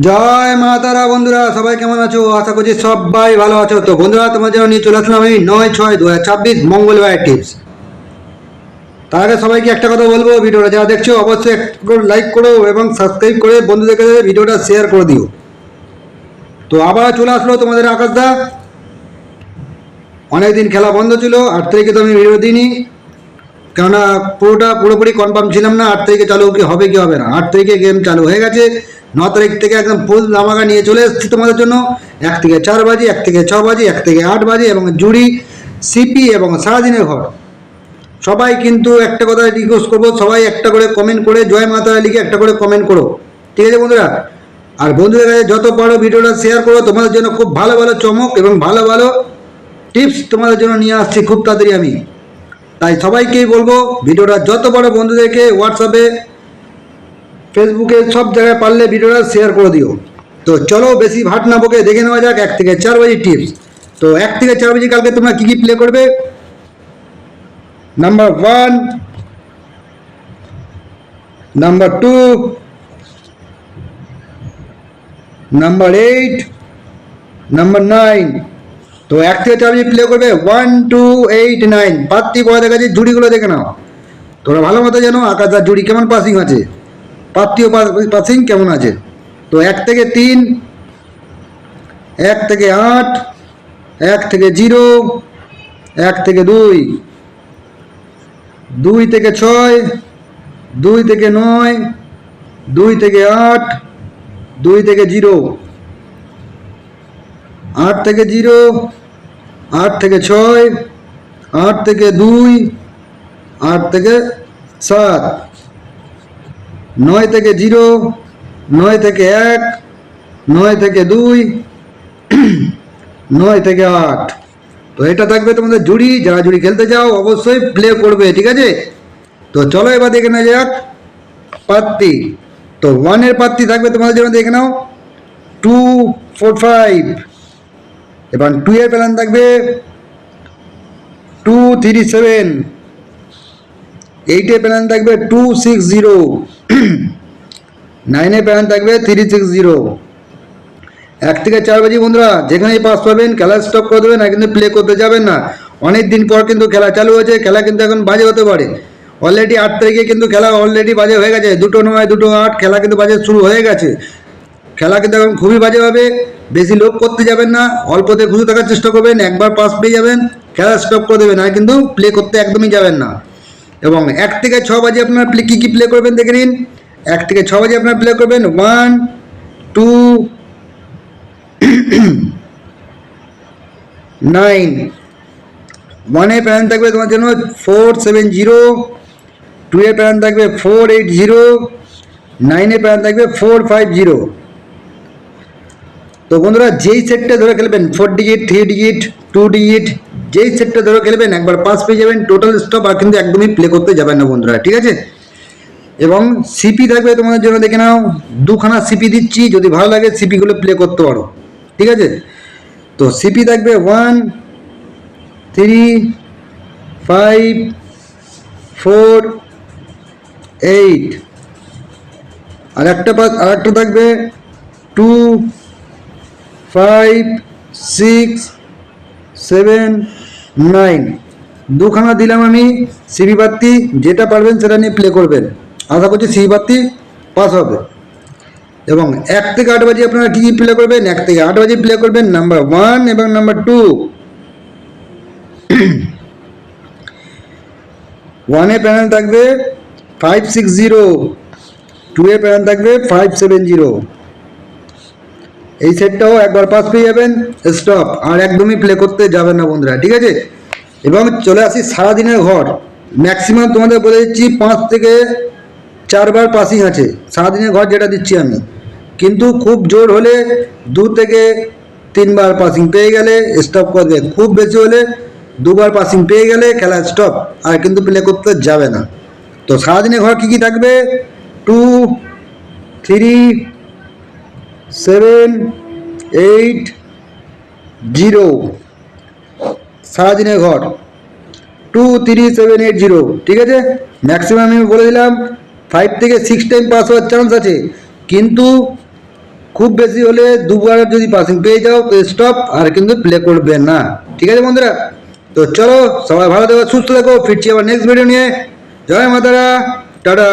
জয় মা তারা। বন্ধুরা সবাই কেমন আছো? আশা করছি সবাই ভালো আছো। তো বন্ধুরা তোমার জন্য নিয়ে চলে আসলাম আমি 9/6/2026 মঙ্গলবার টিপস। তার আগে সবাইকে একটা কথা বলবো, ভিডিওটা যারা দেখছো অবশ্যই একটু লাইক করো এবং সাবস্ক্রাইব করে বন্ধুদের কাছে ভিডিওটা শেয়ার করে দিও। তো আবার চলে আসলো তোমাদের আকাশদা। অনেকদিন খেলা বন্ধ ছিল, 8 তারিখে তো আমি ভিডিও দিইনি, কেননা পুরোপুরি কনফার্ম ছিলাম না 8 তারিখে চালু কি হবে কি হবে না। 8 তারিখে গেম চালু হয়ে গেছে। 9 তারিখ থেকে একদম ফুল ধামাকা নিয়ে চলে এসেছি তোমাদের জন্য। 1 থেকে 4 বাজে, 1 থেকে 6 বাজে, 1 থেকে 8 বাজে এবং জুড়ি, সিপি এবং সারাদিনের ঘর। সবাই কিন্তু একটা কথা রিকোয়েস্ট করবো, সবাই একটা করে কমেন্ট করে জয় মাতা লিখে একটা করে কমেন্ট করো, ঠিক আছে বন্ধুরা? আর বন্ধুদের কাছে যত পারো ভিডিওটা শেয়ার করো। তোমাদের জন্য খুব ভালো ভালো চমক এবং ভালো ভালো টিপস তোমাদের জন্য নিয়ে আসছি খুব তাড়াতাড়ি আমি। তাই সবাইকেই বলবো ভিডিওটা যত বড় বন্ধুদেরকে হোয়াটসঅ্যাপে, ফেসবুকে সব জায়গায় পারলে ভিডিওটা শেয়ার করে দিও। তো চলো বেশি ভাট না বকে দেখে নেওয়া যাক 1 থেকে 4 বাজি টিপস। তো 1 থেকে 4 বাজি কালকে তোমরা কী কী প্লে করবে? Number 1, number 2, number 8, number 9। তো 1 থেকে 4 বাজি প্লে করবে 1, 2, 8, 9। পাত্তি পড়ে দেখা যাচ্ছে, জুড়িগুলো দেখে নাও। তোমরা ভালো মতো জানো আকাশদার জুড়ি কেমন পাসিং আছে, পাত্তিও পাসিং কেমন আছে। তো 1 থেকে 3, 1 থেকে 8, 1 থেকে 0, 1 থেকে 2, 2 থেকে 6, 2 থেকে 9, 2 থেকে 8, 2 থেকে 0, 8 থেকে 0, 8 থেকে 6, 8 থেকে 2, 8 থেকে 7, 9 থেকে 0, 9 থেকে 1, 9 থেকে 2, 9 থেকে 8। তো এটা থাকবে তোমাদের জুড়ি। যারা জুড়ি খেলতে চাও অবশ্যই প্লে করবে, ঠিক আছে? তো চলো এবার দেখে নেওয়া যাক পাত্তি। তো 1 এর পাত্তি থাকবে তোমাদের জন্য, দেখে নাও 2, 4, 5। এবার 2 এর প্ল্যান থাকবে 2, 3, 7। 8 এর প্ল্যান থাকবে 2, 6, 0। 9 এর প্ল্যান থাকবে 3, 6, 0। 1 থেকে 4 বাজি বন্ধুরা যেখানেই পাস পাবেন খেলা স্টপ করে দেবেন, আর কিন্তু প্লে করতে যাবেন না। অনেক দিন পর কিন্তু খেলা চালু হয়েছে, খেলা কিন্তু এখন বাজে হতে পারে। অলরেডি 8 তারিখে কিন্তু খেলা অলরেডি বাজে হয়ে গেছে, 2:09, 2:08 খেলা কিন্তু বাজে শুরু হয়ে গেছে। খেলা কিন্তু এখন খুবই বাজে হবে। বেশি লোভ করতে যাবেন না, অল্পতে খুশি থাকার চেষ্টা করবেন। একবার পাস পেয়ে যাবেন, খেলা স্টপ করে দেবেন, আর কিন্তু প্লে করতে একদমই যাবেন না। এবং 1 থেকে 6 বাজে আপনার প্লে কী কী প্লে করবেন দেখে নিন। 1 থেকে 6 বাজে আপনার প্লে করবেন 1, 2, 9। 1 এর প্যান থাকবে তোমার জন্য 4, 7, 0। 2 এর প্যান থাকবে 4, 8, 0। 9 এর প্যান থাকবে 4, 5, 0। তো বন্ধুরা যেই সেটটা ধরে খেলবেন 4 ডিজিট, 3 ডিজিট, 2 ডিজিট, যেই সেটটা ধরে খেলবেন একবার পাস পেয়ে যাবেন, টোটাল স্টপ, আর কিন্তু একদমই প্লে করতে যাবেন না বন্ধুরা, ঠিক আছে? এবং সিপি থাকবে তোমাদের জন্য, দেখে নাও 2খানা সিপি দিচ্ছি, যদি ভালো লাগে সিপিগুলো প্লে করতে পারো, ঠিক আছে? তো সিপি থাকবে 1, 3, 5, 4, 8। আর একটা থাকবে 2, 5, 6, 7, 9। 2খানা দিলাম আমি সিপি বাতি, যেটা পারবেন সেটা নিয়ে প্লে করবেন। আশা করছি সিপি বাতি পাস হবে। এবং 1 থেকে 8 বাজে আপনারা কী কী প্লে করবেন? 1 থেকে 8 বাজে প্লে করবেন নাম্বার 1 এবং নাম্বার 2। 1 এর প্যানেল থাকবে 5, 6, 0। 2 এর প্যানেল থাকবে 5, 7, 0। এই সেটটাও একবার পাস পেয়ে যাবেন, স্টপ, আর একদমই প্লে করতে যাবেন না বন্ধুরা, ঠিক আছে? এবং চলে আসি সারাদিনের ঘর। ম্যাক্সিমাম তোমাদের বলে দিচ্ছি 5 থেকে 4 বার পাসিং আছে সারাদিনের ঘর যেটা দিচ্ছি আমি। কিন্তু খুব জোর হলে 2 থেকে 3 বার পাসিং পেয়ে গেলে স্টপ করবে। খুব বেশি হলে 2 বার পাসিং পেয়ে গেলে খেলা স্টপ, আর কিন্তু প্লে করতে যাবে না। তো সারাদিনের ঘর কী কী থাকবে? 2, 3, 7, 8, 0। সারাদিনের ঘর 2, 3, 7, 8, 0, ঠিক আছে? ম্যাক্সিমাম আমি বলে দিলাম 5 থেকে 6 টাইম পাস হওয়ার চান্স আছে, কিন্তু খুব বেশি হলে দুবার যদি পাসিং পেয়ে যাও তো স্টপ, আর কিন্তু প্লে করবে না। ঠিক আছে বন্ধুরা, তো চলো সবাই ভালো থেকো, সুস্থ থেকো, ফিরছি আবার নেক্সট ভিডিও নিয়ে। জয় মাতারা, টাটা।